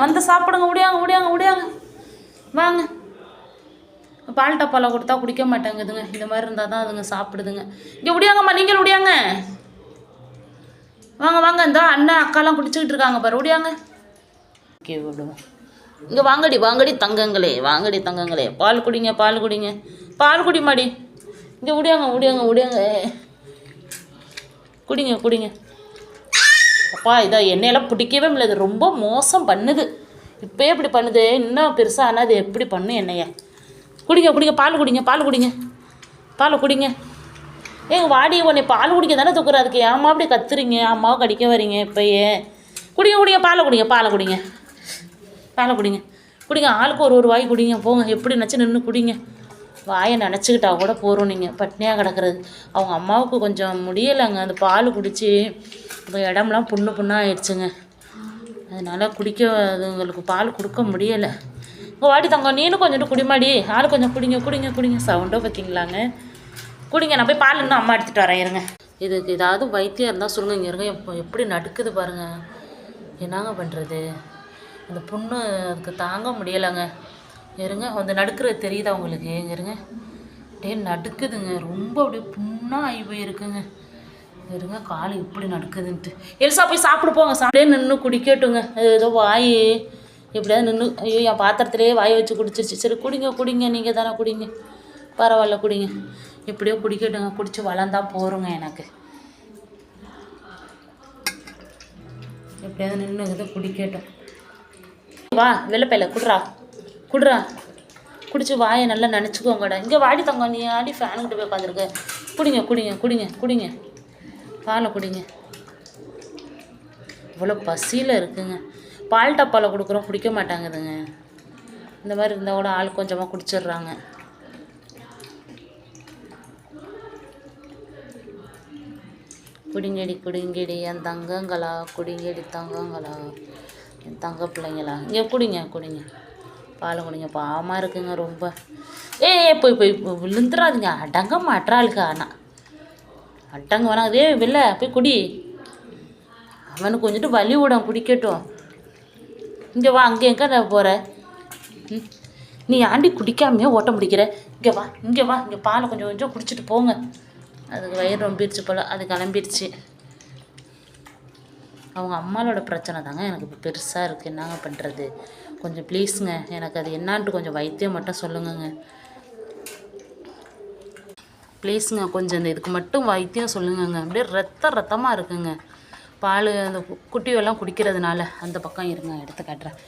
வந்து சாப்பிடுங்க, ஓடியாங்க ஓடியாங்க ஓடியாங்க வாங்க. பால் டப்பாவில் கொடுத்தா குடிக்க மாட்டேங்குதுங்க. இந்த மாதிரி இருந்தால் தான் அதுங்க சாப்பிடுதுங்க. இங்கே ஓடியாங்கம்மா, நீங்கள் ஓடியாங்க. வாங்க வாங்க, இந்த அண்ணன் அக்காலாம் குடிச்சிக்கிட்டு இருக்காங்க பாரு, ஓடியாங்க. ஓகே விடுவோம். இங்கே வாங்கடி வாங்கடி தங்கங்களே, வாங்கடி தங்கங்களே, பால் குடிங்க பால் குடிங்க, பால் குடி மாடி. இங்கே ஓடியாங்க ஓடியாங்க ஓடியாங்க, குடிங்க குடிங்க. அப்பா இதை எண்ணெயெல்லாம் பிடிக்கவே முடியல, இது ரொம்ப மோசம் பண்ணுது. இப்போயே இப்படி பண்ணுது, இன்னும் பெருசாக ஆனால் அது எப்படி பண்ணும் என்னையா. குடிங்க குடிங்க, பால் குடிங்க பால் குடிங்க, பால் குடிங்க. ஏங்க வாடி, உன்னை பால் குடிக்க தானே தூக்குறா, அதுக்கு ஏமா அப்படி கத்துறீங்க, அம்மாவை கடிக்க வரீங்க இப்போயே. குடிங்க குடிங்க, பாலை குடிங்க பாலை குடிங்க, பாலை குடிங்க குடிங்க. ஆளுக்கு ஒரு வாய் குடிங்க போங்க. எப்படி நினச்சி நின்று குடிங்க. வாயை நினச்சிக்கிட்டா கூட போகிறோம். நீங்கள் பட்னியாக கிடக்கிறது. அவங்க அம்மாவுக்கு கொஞ்சம் முடியலைங்க, அந்த பால் குடித்து இப்போ இடம்லாம் புண்ணாக ஆயிடுச்சுங்க. அதனால் குடிக்க அதுங்களுக்கு பால் கொடுக்க முடியலை. இப்போ வாடி தங்கம், நீனும் கொஞ்சோண்டு குடிமாடி, ஆள் கொஞ்சம் குடிங்க குடிங்க குடிங்க. சவுண்டோ பார்த்தீங்களாங்க, குடிங்க. நான் போய் பால் இன்னும் அம்மா எடுத்துகிட்டு வரேன் இருங்க. இதுக்கு ஏதாவது வைத்தியம் இருந்தால் சொல்லுங்க. இங்கே இருங்க, இப்போ எப்படி நடுக்குது பாருங்கள். என்னங்க பண்ணுறது, அந்த புண்ணு அதுக்கு தாங்க முடியலைங்க. இருங்க, அந்த நடுக்கிறது தெரியுதா உங்களுக்கு? இருங்க, அப்படியே நடுக்குதுங்க, ரொம்ப அப்படியே புண்ணாக ஆகி போயிருக்குங்க. இருங்க, கால் இப்படி நடுக்குதுன்ட்டு. எல்சா போய் சாப்பிட போங்க. அப்படியே நின்று குடிக்கட்டுங்க. ஏதோ வாய் எப்படியாவது நின்று, ஐயோ என் பாத்திரத்திலே வாயை வச்சு குடிச்சிருச்சு. சரி குடிங்க குடிங்க, நீங்கள் தானே குடிங்க, பரவாயில்ல குடிங்க. எப்படியோ குடிக்கட்டுங்க, குடிச்சு வளர்ந்தா போகிறோங்க. எனக்கு எப்படியாவது நின்று குடிக்கட்டும். வா வெள்ளைப்பையில குடுறா குடுறா, குடிச்சு வாயை நல்லா நினச்சிக்கோங்கடா. இங்கே வாடி தங்கம், நீ ஆடி ஃபேனுக்கிட்ட போய் உட்காந்துருக்க. குடிங்க குடிங்க குடிங்க குடிங்க, பாலை குடிங்க. இவ்வளோ பசியில் இருக்குங்க. பால் டப்பாவில் கொடுக்குறோம், குடிக்க மாட்டாங்குதுங்க. இந்த மாதிரி இருந்தால் கூட ஆள் கொஞ்சமாக குடிச்சிடுறாங்க. குடிங்கடி குடிங்கடி என் தங்கங்களா, குடிங்கடி தங்கங்களா, என் தங்க பிள்ளைங்களா. இங்கே குடிங்க குடிங்க, பால் குடிங்க. பாவமாக இருக்குங்க ரொம்ப. போய் போய் விழுந்துடாதுங்க, அடங்க மாட்டுறாளுக்கு. ஆனால் அடங்க வேணாம், அதே வெளில போய் குடி. அவனுக்கு கொஞ்சிட்டு வலி விடும், குடிக்கட்டும். இங்கே வா, அங்கே எங்கே போகிற? நீ ஆண்டி குடிக்காமையே ஓட்டம் பிடிக்கிற. இங்கே வா இங்கே வா, இங்கே பாலை கொஞ்சம் கொஞ்சம் குடிச்சிட்டு போங்க. அதுக்கு வயிறு ரொம்பிடுச்சு போல், அது கிளம்பிடுச்சு. அவங்க அம்மாவோட பிரச்சனை தாங்க எனக்கு இப்போ பெருசாக இருக்குது. என்னங்க பண்ணுறது, கொஞ்சம் ப்ளீஸுங்க, எனக்கு அது என்னான்ட்டு கொஞ்சம் வைத்தியம் மட்டும் சொல்லுங்கங்க ப்ளீஸுங்க. கொஞ்சம் இந்த இதுக்கு மட்டும் வைத்தியம் சொல்லுங்கங்க. அப்படியே ரத்தமாக இருக்குங்க. பால் அந்த குட்டியெல்லாம் குடிக்கிறதுனால. அந்த பக்கம் இருங்க, எடுத்து காட்டுறேன்.